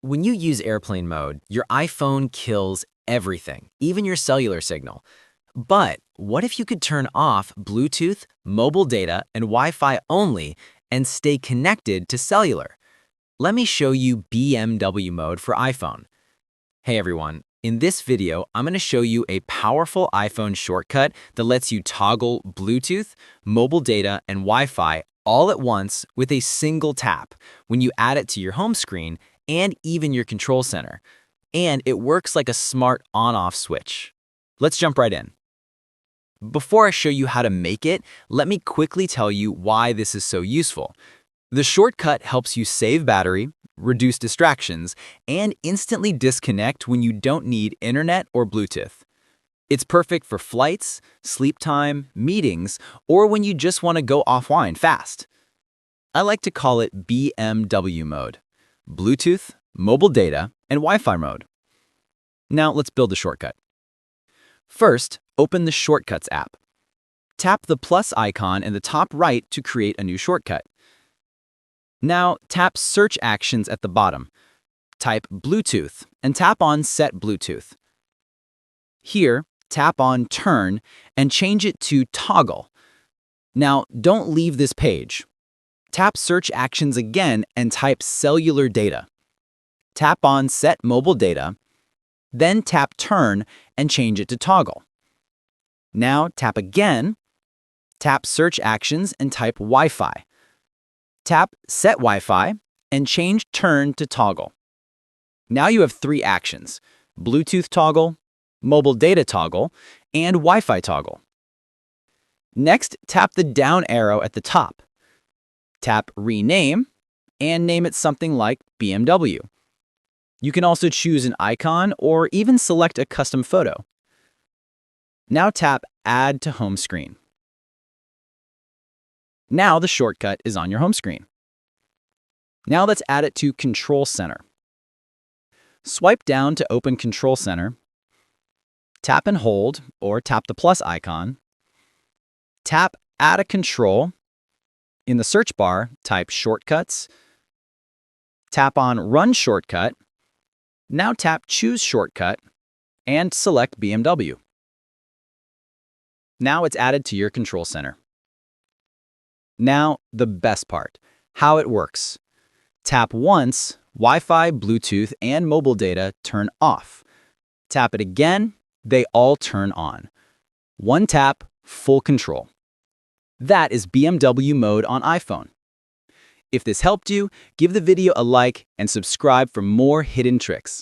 When you use airplane mode, your iPhone kills everything, even your cellular signal. But what if you could turn off Bluetooth, mobile data, and Wi-Fi only and stay connected to cellular? Let me show you BMW Mode for iPhone. Hey everyone, in this video, I'm going to show you a powerful iPhone shortcut that lets you toggle Bluetooth, mobile data, and Wi-Fi all at once with a single tap when you add it to your home screen and even your control center. And it works like a smart on-off switch. Let's jump right in. Before I show you how to make it, let me quickly tell you why this is so useful. The shortcut helps you save battery, reduce distractions, and instantly disconnect when you don't need internet or Bluetooth. It's perfect for flights, sleep time, meetings, or when you just want to go offline fast. I like to call it BMW mode: Bluetooth, mobile data, and Wi-Fi mode. Now let's build the shortcut. First, open the Shortcuts app. Tap the plus icon in the top right to create a new shortcut. Now tap Search Actions at the bottom. Type Bluetooth and tap on Set Bluetooth. Here, tap on Turn and change it to Toggle. Now don't leave this page. Tap Search Actions again and type Cellular Data. Tap on Set Mobile Data, then tap Turn and change it to Toggle. Now tap again, tap Search Actions and type Wi-Fi. Tap Set Wi-Fi and change Turn to Toggle. Now you have three actions: Bluetooth toggle, mobile data toggle, and Wi-Fi toggle. Next, tap the down arrow at the top. Tap Rename and name it something like BMW. You can also choose an icon or even select a custom photo. Now tap Add to Home Screen. Now the shortcut is on your home screen. Now let's add it to Control Center. Swipe down to open Control Center. Tap and hold, or tap the plus icon. Tap Add a Control. In the search bar, type Shortcuts. Tap on Run Shortcut. Now tap Choose Shortcut and select BMW. Now it's added to your control center. Now, the best part: how it works. Tap once, Wi-Fi, Bluetooth, and mobile data turn off. Tap it again, they all turn on. One tap, full control. That is BMW Mode on iPhone. If this helped you, give the video a like and subscribe for more hidden tricks.